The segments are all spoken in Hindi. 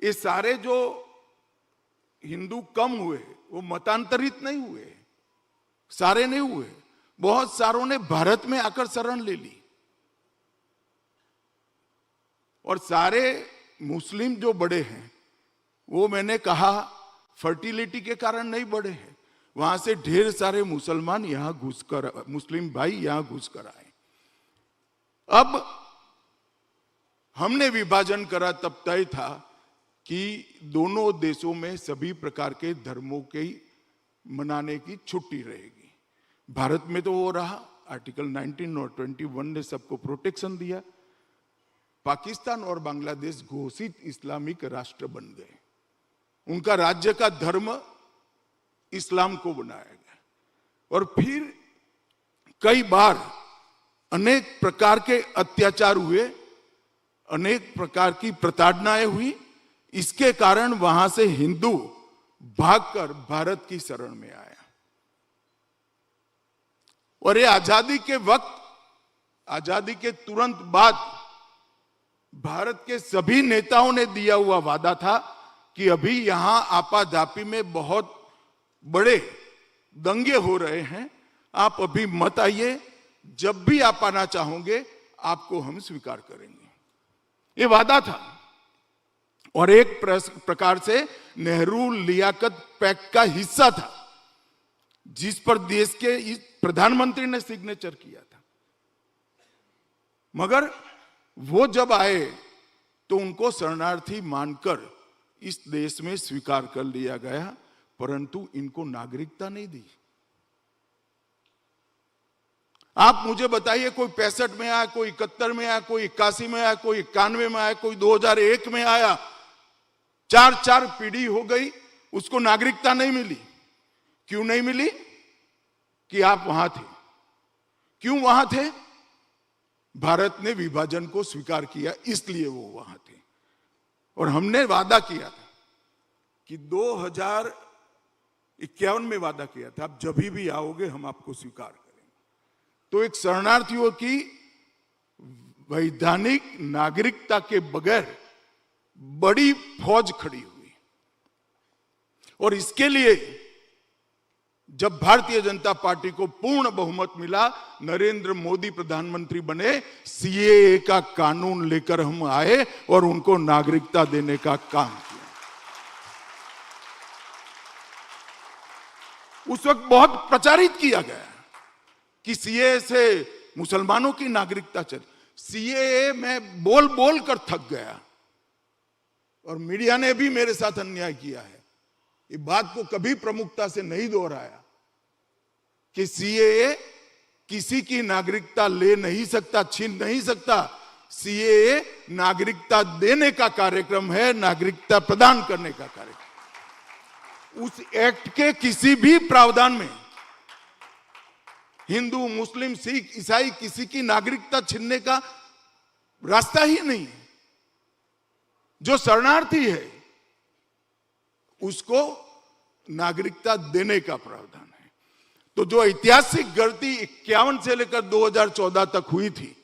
ये सारे जो हिंदू कम हुए वो मतांतरित नहीं हुए, सारे नहीं हुए, बहुत सारों ने भारत में आकर शरण ले ली। और सारे मुस्लिम जो बड़े हैं वो मैंने कहा फर्टिलिटी के कारण नहीं बढ़े हैं, वहां से ढेर सारे मुसलमान यहां घुसकर, मुस्लिम भाई यहां घुसकर आए। अब हमने विभाजन करा तब तय था कि दोनों देशों में सभी प्रकार के धर्मों के मनाने की छुट्टी रहेगी। भारत में तो वो रहा, आर्टिकल 19 और 21 ने सबको प्रोटेक्शन दिया। पाकिस्तान और बांग्लादेश घोषित इस्लामिक राष्ट्र बन गए, उनका राज्य का धर्म इस्लाम को बनाया गया। और फिर कई बार अनेक प्रकार के अत्याचार हुए, अनेक प्रकार की प्रताड़नाएं हुई। इसके कारण वहां से हिंदू भागकर भारत की शरण में आया। और ये आजादी के वक्त, आजादी के तुरंत बाद भारत के सभी नेताओं ने दिया हुआ वादा था कि अभी यहां आपाधापी में बहुत बड़े दंगे हो रहे हैं, आप अभी मत आइए, जब भी आप आना चाहोगे आपको हम स्वीकार करेंगे। ये वादा था और एक प्रकार से नेहरू लियाकत पैक्ट का हिस्सा था, जिस पर देश के प्रधानमंत्री ने सिग्नेचर किया था। मगर वो जब आए तो उनको शरणार्थी मानकर इस देश में स्वीकार कर लिया गया, परंतु इनको नागरिकता नहीं दी। आप मुझे बताइए, कोई 65 में आया, कोई 71 में आया, कोई 81 में आया, कोई 91 में आया, कोई 2001 में आया, 4 पीढ़ी हो गई, उसको नागरिकता नहीं मिली। क्यों नहीं मिली? कि आप वहां थे। क्यों वहां थे? भारत ने विभाजन को स्वीकार किया, इसलिए वो वहां थे। और हमने वादा किया था कि 2051 में वादा किया था, आप जब भी आओगे हम आपको स्वीकार करेंगे। तो एक शरणार्थियों की वैधानिक नागरिकता के बगैर बड़ी फौज खड़ी हुई। और इसके लिए जब भारतीय जनता पार्टी को पूर्ण बहुमत मिला, नरेंद्र मोदी प्रधानमंत्री बने, सीएए का कानून लेकर हम आए और उनको नागरिकता देने का काम किया। उस वक्त बहुत प्रचारित किया गया कि सीएए से मुसलमानों की नागरिकता चली। सीएए में बोल बोल कर थक गया और मीडिया ने भी मेरे साथ अन्याय किया है। ये बात को कभी प्रमुखता से नहीं दोहराया कि सीएए किसी की नागरिकता ले नहीं सकता, छीन नहीं सकता। सीएए नागरिकता देने का कार्यक्रम है, नागरिकता प्रदान करने का कार्यक्रम। उस एक्ट के किसी भी प्रावधान में हिंदू, मुस्लिम, सिख, ईसाई किसी की नागरिकता छीनने का रास्ता ही नहीं है। जो शरणार्थी है उसको नागरिकता देने का प्रावधान है। तो जो ऐतिहासिक गलती 51 से लेकर 2014 तक हुई थी,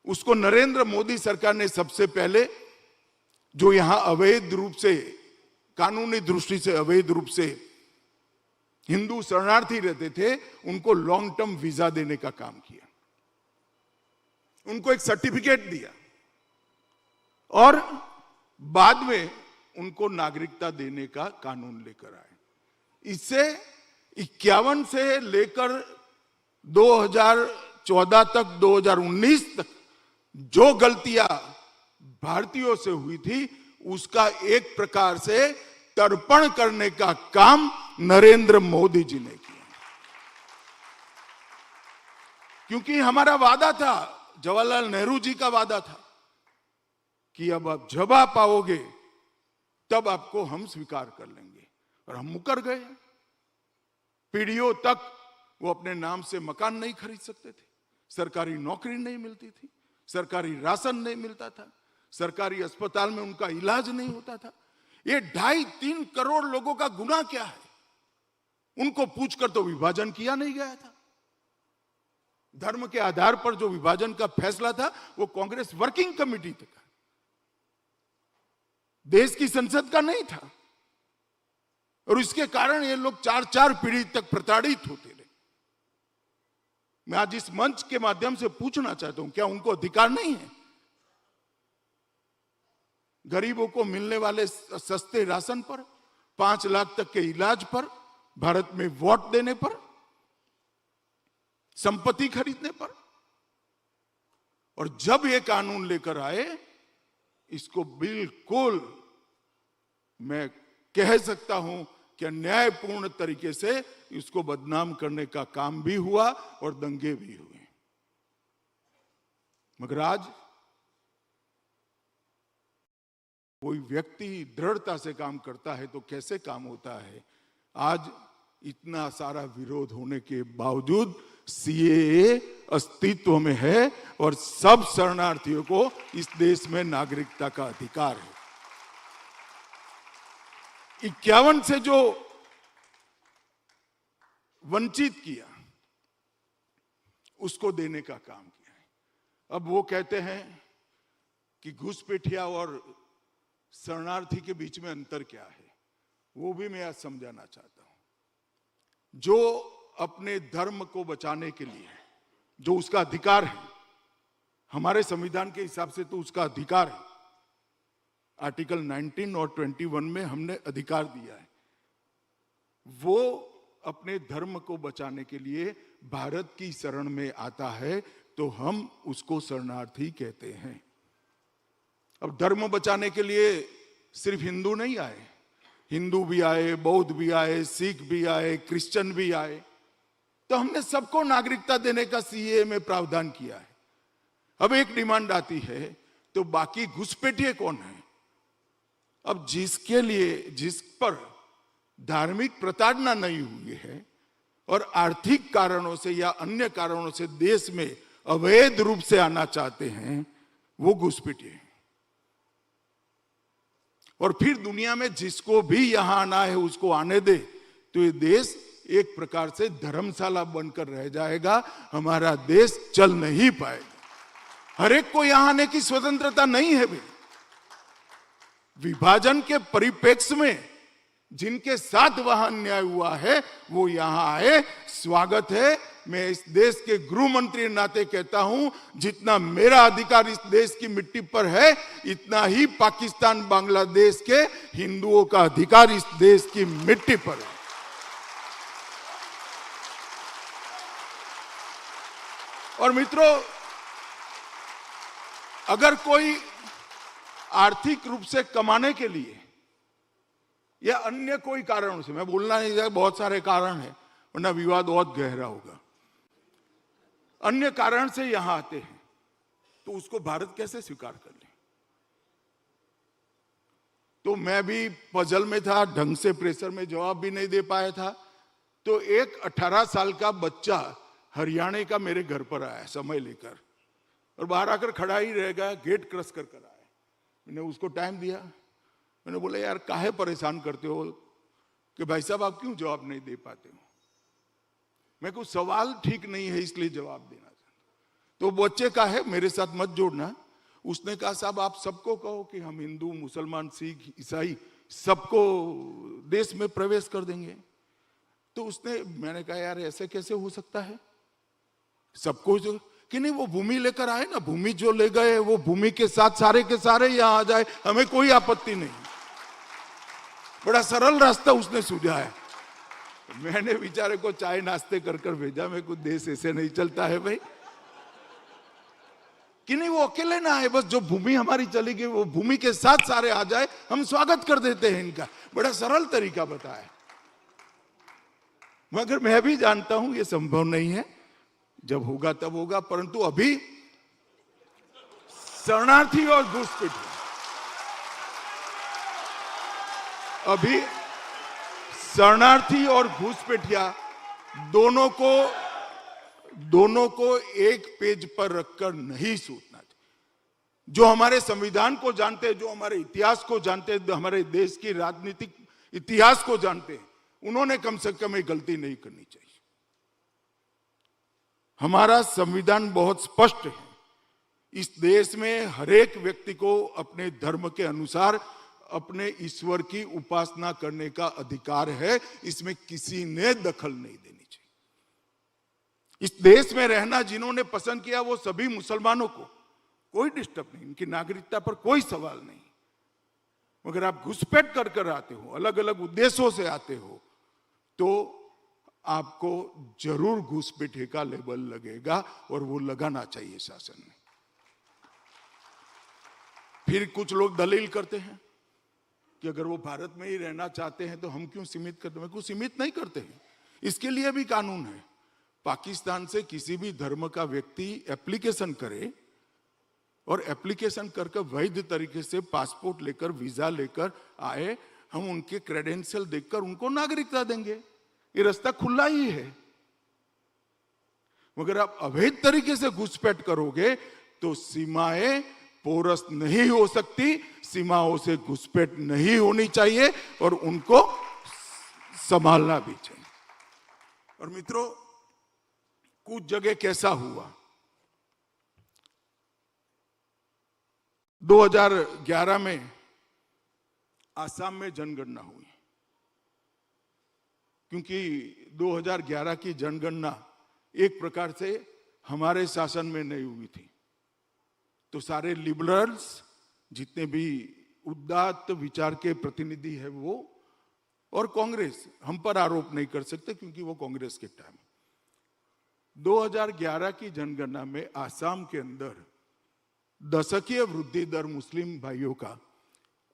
उसको नरेंद्र मोदी सरकार ने सबसे पहले, जो यहां अवैध रूप से, कानूनी दृष्टि से अवैध रूप से हिंदू शरणार्थी रहते थे, उनको लॉन्ग टर्म वीजा देने का काम किया, उनको एक सर्टिफिकेट दिया और बाद में उनको नागरिकता देने का कानून लेकर आए। इससे 51 से लेकर 2014 तक, 2019 तक जो गलतियां भारतीयों से हुई थी, उसका एक प्रकार से तर्पण करने का काम नरेंद्र मोदी जी ने किया। क्योंकि हमारा वादा था, जवाहरलाल नेहरू जी का वादा था कि अब आप जब आप आओगे तब आपको हम स्वीकार कर लेंगे। और हम मुकर गए। पीढ़ियों तक वो अपने नाम से मकान नहीं खरीद सकते थे, सरकारी नौकरी नहीं मिलती थी, सरकारी राशन नहीं मिलता था, सरकारी अस्पताल में उनका इलाज नहीं होता था। ये 2.5-3 करोड़ लोगों का गुनाह क्या है? उनको पूछकर तो विभाजन किया नहीं गया था। धर्म के आधार पर जो विभाजन का फैसला था वो कांग्रेस वर्किंग कमेटी तक। देश की संसद का नहीं था, और इसके कारण ये लोग 4-4 पीढ़ी तक प्रताड़ित होते रहे। मैं आज इस मंच के माध्यम से पूछना चाहता हूं, क्या उनको अधिकार नहीं है? गरीबों को मिलने वाले सस्ते राशन पर, 5 लाख तक के इलाज पर, भारत में वोट देने पर, संपत्ति खरीदने पर, और जब ये कानून लेकर आए, इसको बिल्कुल मैं कह सकता हूं कि अन्यायपूर्ण तरीके से इसको बदनाम करने का काम भी हुआ और दंगे भी हुए। मगर आज कोई व्यक्ति दृढ़ता से काम करता है तो कैसे काम होता है। आज इतना सारा विरोध होने के बावजूद सीएए अस्तित्व में है और सब शरणार्थियों को इस देश में नागरिकता का अधिकार है। 51 से जो वंचित किया उसको देने का काम किया है। अब वो कहते हैं कि घुसपैठिया और शरणार्थी के बीच में अंतर क्या है, वो भी मैं आज समझाना चाहता हूं। जो अपने धर्म को बचाने के लिए जो उसका अधिकार है, हमारे संविधान के हिसाब से तो उसका अधिकार है, आर्टिकल 19 और 21 में हमने अधिकार दिया है, वो अपने धर्म को बचाने के लिए भारत की शरण में आता है तो हम उसको शरणार्थी कहते हैं। अब धर्म बचाने के लिए सिर्फ हिंदू नहीं आए, हिंदू भी आए, बौद्ध भी आए, सिख भी आए, क्रिश्चियन भी आए, तो हमने सबको नागरिकता देने का सीएए में प्रावधान किया है। अब एक डिमांड आती है तो बाकी घुसपैठिए कौन है? अब जिस पर धार्मिक प्रताड़ना नहीं हुई है और आर्थिक कारणों से या अन्य कारणों से देश में अवैध रूप से आना चाहते हैं, वो घुसपैठिए। और फिर दुनिया में जिसको भी यहां आना है उसको आने दे, तो ये देश एक प्रकार से धर्मशाला बनकर रह जाएगा, हमारा देश चल नहीं पाएगा। हर एक को यहां आने की स्वतंत्रता नहीं है भाई। विभाजन के परिप्रेक्ष्य में जिनके साथ वहां अन्याय हुआ है वो यहां आए, स्वागत है। मैं इस देश के गृह मंत्री नाते कहता हूं, जितना मेरा अधिकार इस देश की मिट्टी पर है, इतना ही पाकिस्तान बांग्लादेश के हिंदुओं का अधिकार इस देश की मिट्टी पर है। और मित्रों, अगर कोई आर्थिक रूप से कमाने के लिए या अन्य कोई कारणों से, मैं बोलना नहीं चाहता, बहुत सारे कारण हैं वरना विवाद बहुत गहरा होगा, अन्य कारण से यहां आते हैं तो उसको भारत कैसे स्वीकार कर ले? तो मैं भी पजल में था, ढंग से प्रेशर में जवाब भी नहीं दे पाया था। तो एक 18 साल का बच्चा हरियाणा का मेरे घर पर आया समय लेकर, और बाहर आकर खड़ा ही रह गया, गेट क्रॉस कर आया। मैंने उसको टाइम दिया, मैंने बोला यार काहे परेशान करते हो कि भाई साहब आप क्यों जवाब नहीं दे पाते हो? मैं कुछ सवाल ठीक नहीं है इसलिए जवाब देना चाहता। तो बच्चे का है, मेरे साथ मत जोड़ना। उसने कहा साहब आप सबको कहो कि हम हिंदू, मुसलमान, सिख, ईसाई सबको देश में प्रवेश कर देंगे। तो उसने, मैंने कहा यार ऐसे कैसे हो सकता है? सबको जो कि नहीं, वो भूमि लेकर आए ना, भूमि जो ले गए वो भूमि के साथ सारे के सारे यहां आ जाए, हमें कोई आपत्ति नहीं। बड़ा सरल रास्ता उसने सूझा है। मैंने बेचारे को चाय नाश्ते कर कर भेजा। मैं कुछ देश ऐसे नहीं चलता है भाई कि नहीं, वो अकेले ना आए, बस जो भूमि हमारी चली गई वो भूमि के साथ सारे आ जाए, हम स्वागत कर देते हैं इनका। बड़ा सरल तरीका बताया, मगर मैं भी जानता हूं ये संभव नहीं है, जब होगा तब होगा। परंतु अभी शरणार्थी और घुसपैठिया, अभी शरणार्थी और घुसपैठिया दोनों को एक पेज पर रखकर नहीं सोचना चाहिए। जो हमारे संविधान को जानते हैं, जो हमारे इतिहास को जानते हैं, हमारे देश की राजनीतिक इतिहास को जानते हैं, उन्होंने कम से कम एक गलती नहीं करनी चाहिए। हमारा संविधान बहुत स्पष्ट है। इस देश में हर एक व्यक्ति को अपने धर्म के अनुसार अपने ईश्वर की उपासना करने का अधिकार है, इसमें किसी ने दखल नहीं देनी चाहिए। इस देश में रहना जिन्होंने पसंद किया वो सभी मुसलमानों को कोई डिस्टर्ब नहीं, इनकी नागरिकता पर कोई सवाल नहीं। मगर आप घुसपैठ कर कर आते हो, अलग अलग उद्देश्यों से आते हो, तो आपको जरूर घुसपैठे का लेबल लगेगा और वो लगाना चाहिए शासन ने। फिर कुछ लोग दलील करते हैं कि अगर वो भारत में ही रहना चाहते हैं तो हम क्यों सीमित करते हैं? कुछ सीमित नहीं करते हैं, इसके लिए भी कानून है। पाकिस्तान से किसी भी धर्म का व्यक्ति एप्लीकेशन करे और एप्लीकेशन करके वैध तरीके से पासपोर्ट लेकर, वीजा लेकर आए, हम उनके क्रेडेंशियल देखकर उनको नागरिकता देंगे। ये रास्ता खुला ही है। मगर आप अवैध तरीके से घुसपैठ करोगे तो सीमाएं पोरस नहीं हो सकती, सीमाओं से घुसपैठ नहीं होनी चाहिए और उनको संभालना भी चाहिए। और मित्रों, कुछ जगह कैसा हुआ, 2011 में आसाम में जनगणना हुई, क्योंकि 2011 की जनगणना एक प्रकार से हमारे शासन में नहीं हुई थी, तो सारे लिबरल्स, जितने भी उदात्त विचार के प्रतिनिधि है वो, और कांग्रेस, हम पर आरोप नहीं कर सकते क्योंकि वो कांग्रेस के टाइम। 2011 की जनगणना में आसाम के अंदर दशकीय वृद्धि दर मुस्लिम भाइयों का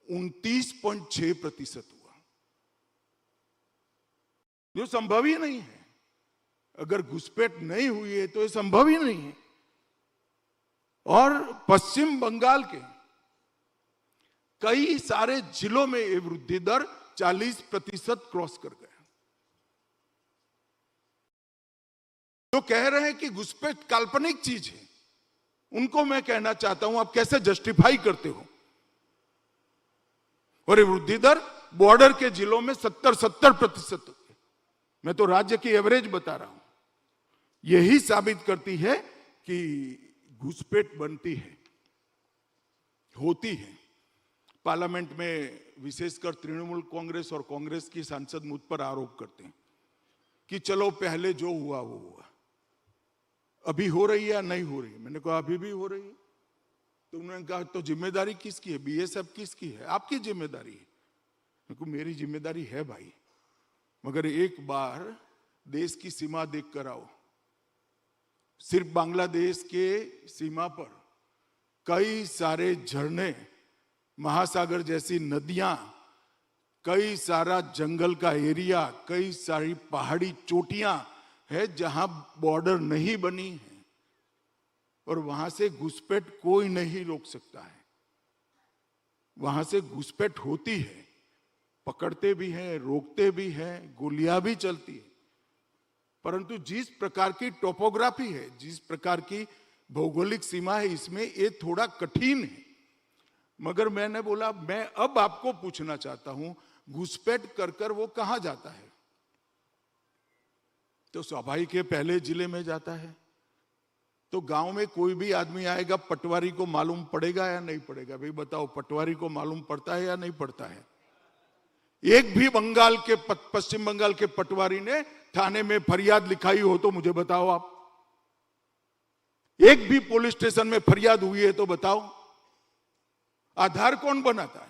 29.6% हुआ, जो संभव ही नहीं है। अगर घुसपैठ नहीं हुई है तो ये संभव ही नहीं है। और पश्चिम बंगाल के कई सारे जिलों में ये वृद्धि दर 40% क्रॉस कर गया। तो कह रहे हैं कि घुसपैठ काल्पनिक चीज है, उनको मैं कहना चाहता हूं आप कैसे जस्टिफाई करते हो? और ये वृद्धि दर बॉर्डर के जिलों में 70% मैं तो राज्य की एवरेज बता रहा हूं। यही साबित करती है कि घुसपैठ बनती है, होती है। पार्लियामेंट में विशेषकर तृणमूल कांग्रेस और कांग्रेस की सांसद मुझ पर आरोप करते हैं कि चलो पहले जो हुआ वो हुआ, अभी हो रही है या नहीं हो रही है? मैंने कहा अभी भी हो रही है। तो उन्होंने कहा तो जिम्मेदारी किसकी है? बीएसएफ किसकी है? आपकी जिम्मेदारी है। मैं कहा मेरी जिम्मेदारी है भाई, मगर एक बार देश की सीमा देख कर आओ। सिर्फ बांग्लादेश के सीमा पर कई सारे झरने, महासागर जैसी नदियां, कई सारा जंगल का एरिया, कई सारी पहाड़ी चोटियां है जहां बॉर्डर नहीं बनी है, और वहां से घुसपैठ कोई नहीं रोक सकता है। वहां से घुसपैठ होती है, पकड़ते भी हैं, रोकते भी हैं, गोलियां भी चलती है। परंतु जिस प्रकार की टोपोग्राफी है, जिस प्रकार की भौगोलिक सीमा है, इसमें ये थोड़ा कठिन है। मगर मैंने बोला मैं अब आपको पूछना चाहता हूं, घुसपैठ कर कर वो कहां जाता है? तो स्वाभाविक है पहले जिले में जाता है। तो गांव में कोई भी आदमी आएगा, पटवारी को मालूम पड़ेगा या नहीं पड़ेगा? भाई बताओ, पटवारी को मालूम पड़ता है या नहीं पड़ता है? एक भी बंगाल के, पश्चिम बंगाल के पटवारी ने थाने में फरियाद लिखाई हो तो मुझे बताओ आप। एक भी पुलिस स्टेशन में फरियाद हुई है तो बताओ। आधार कौन बनाता है?